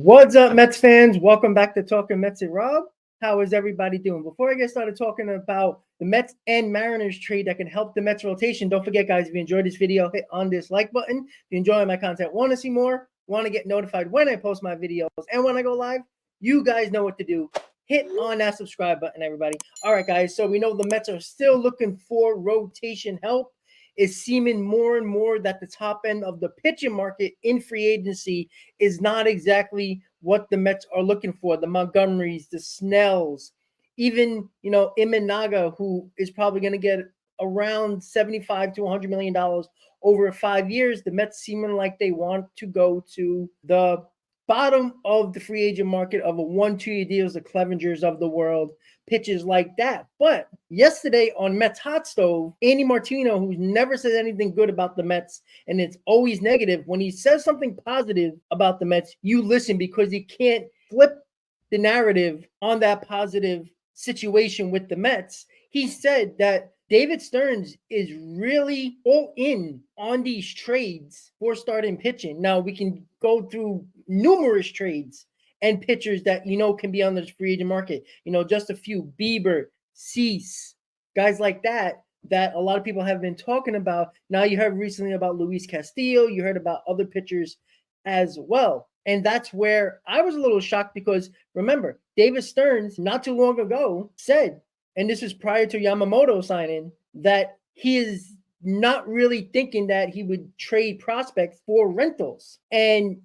What's up, Mets fans? Welcome back to Talking Mets and Rob. How is everybody doing? Before I get started talking about the Mets and Mariners trade that can help the Mets rotation, don't forget, guys, if you enjoyed this video, hit on this like button. If you enjoy my content, want to see more, want to get notified when I post my videos and when I go live, you guys know what to do. Hit on that subscribe button, everybody. All right, guys, so we know the Mets are still looking for rotation help. It's seeming more and more that the top end of the pitching market in free agency is not exactly what the Mets are looking for. The Montgomerys, the Snells, even, Imanaga, who is probably going to get around $75 to $100 million over 5 years. The Mets seeming like they want to go to the bottom of the free agent market of a 1-2 year deals, the Clevengers of the world, pitches like that. But yesterday on Mets Hot Stove, Andy Martino, who never says anything good about the Mets, and it's always negative, when he says something positive about the Mets, you listen, because he can't flip the narrative on that positive situation with the Mets. He said that David Stearns is really all in on these trades for starting pitching. Now, we can go through numerous trades and pitchers that, can be on the free agent market. Just a few: Bieber, Cease, guys like that a lot of people have been talking about. Now, you heard recently about Luis Castillo. You heard about other pitchers as well. And that's where I was a little shocked, because remember, David Stearns not too long ago said, and this is prior to Yamamoto signing, that he is not really thinking that he would trade prospects for rentals. And,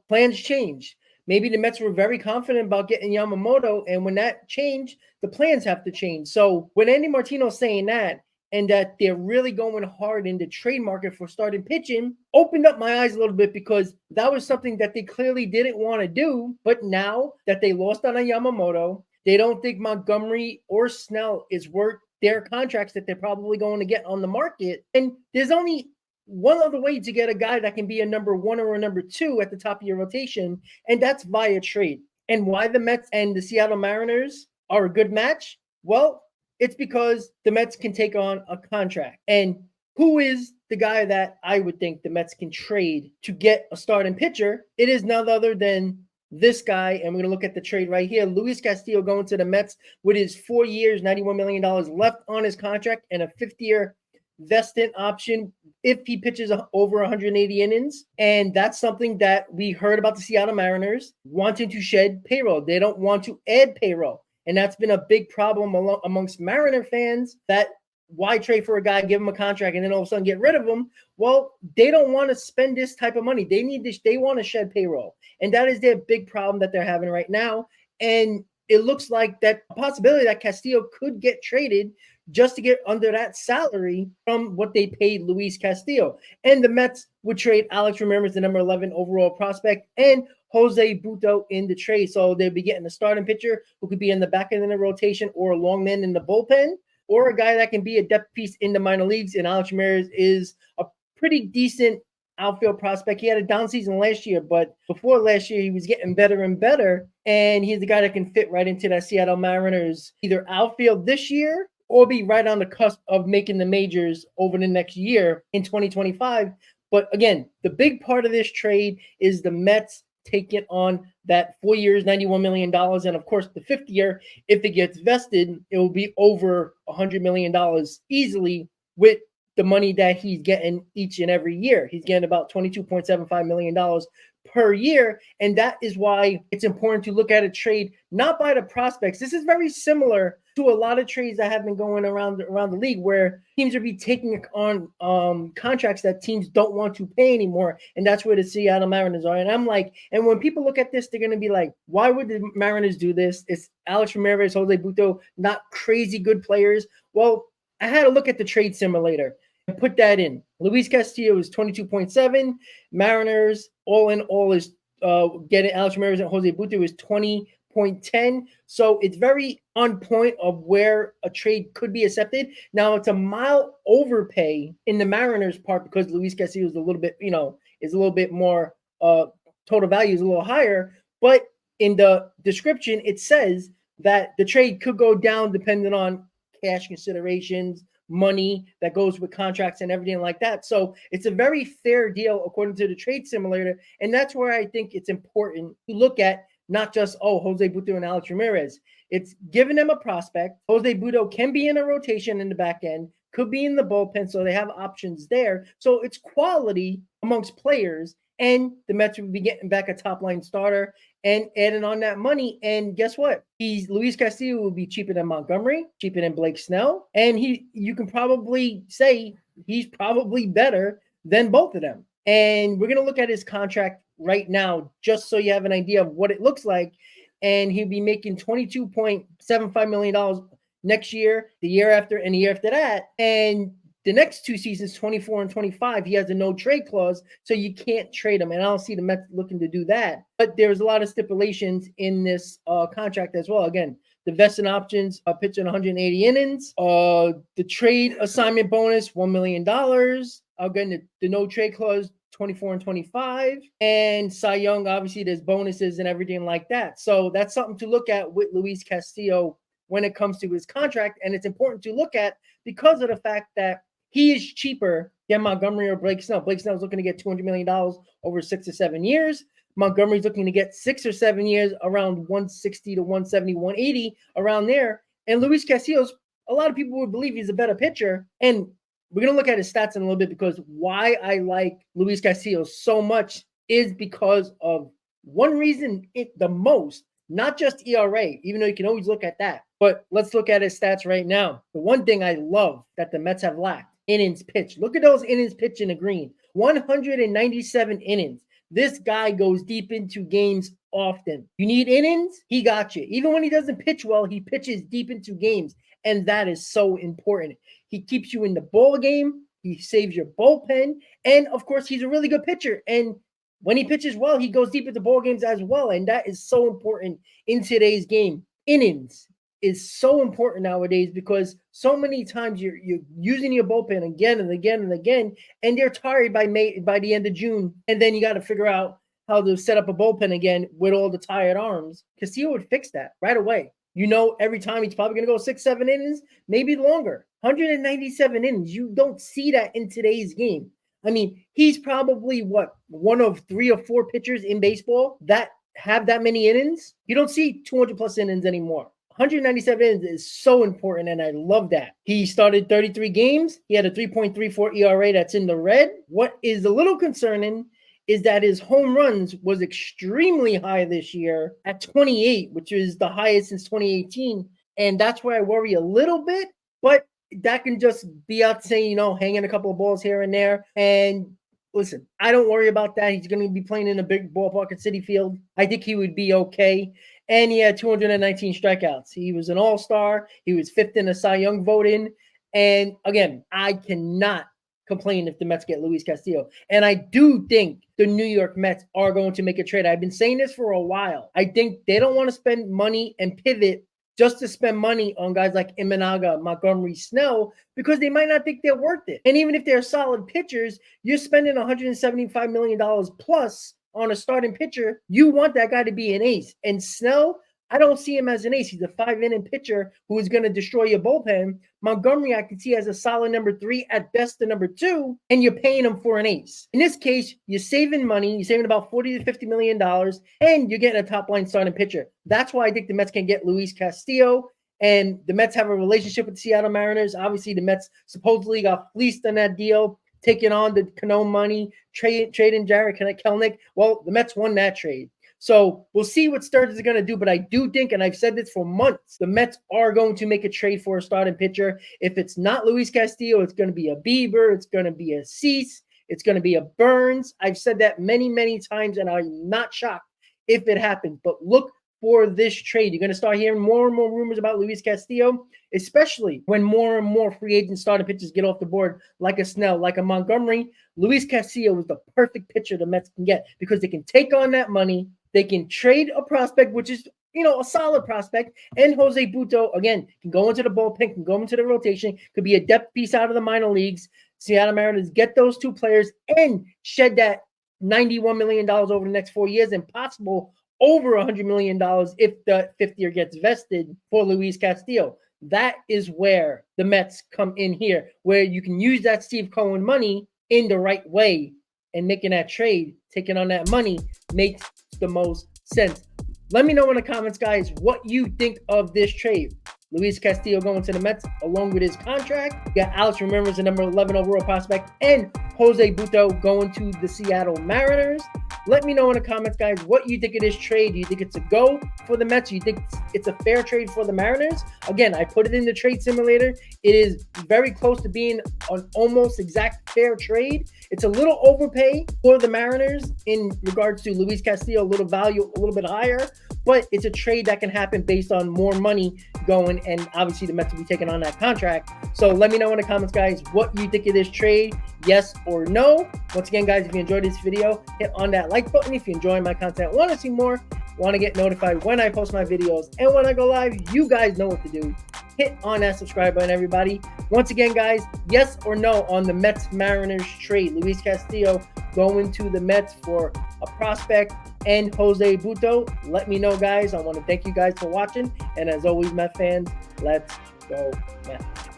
plans change. Maybe the Mets were very confident about getting Yamamoto, and when that changed, the plans have to change. So when Andy Martino's saying that, and that they're really going hard in the trade market for starting pitching, opened up my eyes a little bit, because that was something that they clearly didn't want to do. But now that they lost on a Yamamoto, they don't think Montgomery or Snell is worth their contracts that they're probably going to get on the market. And there's only one other way to get a guy that can be a number one or a number two at the top of your rotation, and that's via trade. And why the Mets and the Seattle Mariners are a good match? Well, it's because the Mets can take on a contract. And who is the guy that I would think the Mets can trade to get a starting pitcher? It is none other than this guy, and we're going to look at the trade right here. Luis Castillo going to the Mets with his 4 years, $91 million left on his contract, and a 5th-year vested option if he pitches over 180 innings. And that's something that we heard about the Seattle Mariners wanting to shed payroll. They don't want to add payroll. And that's been a big problem amongst Mariner fans, that why trade for a guy, give him a contract, and then all of a sudden get rid of him? Well, they don't want to spend this type of money. They need this. They want to shed payroll. And that is their big problem that they're having right now. And it looks like that a possibility that Castillo could get traded just to get under that salary from what they paid Luis Castillo. And the Mets would trade Alex Ramirez, the number 11 overall prospect, and Jose Butto in the trade. So they'd be getting a starting pitcher who could be in the back end of the rotation, or a long man in the bullpen, or a guy that can be a depth piece in the minor leagues. And Alex Ramirez is a pretty decent outfield prospect. He had a down season last year, but before last year, he was getting better and better. And he's the guy that can fit right into that Seattle Mariners either outfield this year, or be right on the cusp of making the majors over the next year in 2025. But again, the big part of this trade is the Mets taking on that 4 years, $91 million. And of course, the 5th year, if it gets vested, it will be over $100 million easily, with the money that he's getting each and every year. He's getting about $22.75 million per year. And that is why it's important to look at a trade not by the prospects. This is very similar to a lot of trades that have been going around the league, where teams are be taking on contracts that teams don't want to pay anymore. And that's where the Seattle Mariners are. And I'm like, and when people look at this, they're going to be like, why would the Mariners do this? It's Alex Ramirez, Jose Butto, not crazy good players. Well, I had to look at the trade simulator and put that in. Luis Castillo is 22.7. Mariners, all in all, is getting Alex Ramirez and Jose Butto is 20.10. So it's very on point of where a trade could be accepted. Now, it's a mild overpay in the Mariners part, because Luis Castillo is a little bit, is a little bit more, total value is a little higher. But in the description, it says that the trade could go down depending on cash considerations, money that goes with contracts and everything like that. So it's a very fair deal according to the trade simulator. And that's where I think it's important to look at not just, Jose Butto and Alex Ramirez. It's giving them a prospect. Jose Butto can be in a rotation in the back end, could be in the bullpen, so they have options there. So it's quality amongst players, and the Mets will be getting back a top-line starter and adding on that money. And guess what? Luis Castillo will be cheaper than Montgomery, cheaper than Blake Snell, and you can probably say he's probably better than both of them. And we're going to look at his contract right now, just so you have an idea of what it looks like. And he'll be making $22.75 million next year, the year after, and the year after that. And the next 2 seasons, 24 and 25, he has a no trade clause, so you can't trade him. And I don't see the Mets looking to do that. But there's a lot of stipulations in this contract as well. Again, the vesting options are pitching 180 innings. The trade assignment bonus, $1 million. Again, the no trade clause, 24 and 25. And Cy Young, obviously, there's bonuses and everything like that. So that's something to look at with Luis Castillo when it comes to his contract. And it's important to look at because of the fact that he is cheaper than Montgomery or Blake Snell. Blake Snell is looking to get $200 million over 6 or 7 years. Montgomery's looking to get 6 or 7 years around 160 to 170, 180, around there. And Luis Castillo's, a lot of people would believe he's a better pitcher. And we're going to look at his stats in a little bit, because why I like Luis Castillo so much is because of one reason the most, not just ERA, even though you can always look at that. But let's look at his stats right now. The one thing I love that the Mets have lacked, innings pitched. Look at those innings pitched in the green. 197 innings. This guy goes deep into games often. You need innings? He got you. Even when he doesn't pitch well, he pitches deep into games. And that is so important. He keeps you in the ball game. He saves your bullpen. And, of course, he's a really good pitcher. And when he pitches well, he goes deep into ball games as well. And that is so important in today's game. Innings is so important nowadays, because so many times you're using your bullpen again and again and again, and they're tired by the end of June. And then you got to figure out how to set up a bullpen again with all the tired arms. Castillo would fix that right away. Every time he's probably going to go 6-7 innings, maybe longer. 197 innings. You don't see that in today's game. I mean, he's probably one of 3 or 4 pitchers in baseball that have that many innings. You don't see 200 plus innings anymore. 197 innings is so important, and I love that. He started 33 games. He had a 3.34 ERA that's in the red. What is a little concerning is that his home runs was extremely high this year at 28, which is the highest since 2018. And that's where I worry a little bit, but that can just be out saying, hanging a couple of balls here and there. And listen, I don't worry about that. He's going to be playing in a big ballpark at Citi Field. I think he would be okay. And he had 219 strikeouts. He was an all-star. He was 5th in the Cy Young voting. And again, I cannot complain if the Mets get Luis Castillo. And I do think the New York Mets are going to make a trade. I've been saying this for a while. I think they don't want to spend money and pivot just to spend money on guys like Imanaga, Montgomery, Snell, because they might not think they're worth it. And even if they're solid pitchers, you're spending $175 million plus on a starting pitcher. You want that guy to be an ace. And Snell, I don't see him as an ace. He's a 5-inning pitcher who is going to destroy your bullpen. Montgomery, I can see as a solid number 3, at best the number 2, and you're paying him for an ace. In this case, you're saving money. You're saving about $40 to $50 million, and you're getting a top-line starting pitcher. That's why I think the Mets can get Luis Castillo, and the Mets have a relationship with the Seattle Mariners. Obviously, the Mets supposedly got fleeced on that deal, taking on the Cano money, trading Jared Kelenic. Well, the Mets won that trade. So we'll see what Sturridge is going to do, but I do think, and I've said this for months, the Mets are going to make a trade for a starting pitcher. If it's not Luis Castillo, it's going to be a Bieber, it's going to be a Cease, it's going to be a Burns. I've said that many, many times, and I'm not shocked if it happens. But look for this trade. You're going to start hearing more and more rumors about Luis Castillo, especially when more and more free agent starting pitchers get off the board, like a Snell, like a Montgomery. Luis Castillo is the perfect pitcher the Mets can get, because they can take on that money. They can trade a prospect, which is, a solid prospect. And Jose Butto, again, can go into the bullpen, can go into the rotation, could be a depth piece out of the minor leagues. Seattle Mariners get those 2 players and shed that $91 million over the next 4 years, and possible over $100 million if the 5th year gets vested for Luis Castillo. That is where the Mets come in here, where you can use that Steve Cohen money in the right way, and making that trade, taking on that money, makes the most sense. Let me know in the comments, guys, what you think of this trade. Luis Castillo going to the Mets along with his contract. You got Alex Ramirez, the number 11 overall prospect, and Jose Butto going to the Seattle Mariners. Let me know in the comments, guys, what you think of this trade. Do you think it's a go for the Mets? Do you think it's a fair trade for the Mariners? Again, I put it in the trade simulator. It is very close to being an almost exact fair trade. It's a little overpay for the Mariners in regards to Luis Castillo, a little value, a little bit higher, but it's a trade that can happen based on more money going, and obviously the Mets will be taking on that contract. So let me know in the comments, guys, what you think of this trade, yes or no. Once again, guys, if you enjoyed this video, hit on that like button. If you enjoy my content, want to see more, want to get notified when I post my videos and when I go live, you guys know what to do. Hit on that subscribe button, everybody. Once again, guys, yes or no on the Mets-Mariners trade. Luis Castillo going to the Mets for a prospect and Jose Butto. Let me know, guys. I want to thank you guys for watching. And as always, Met fans, let's go Mets.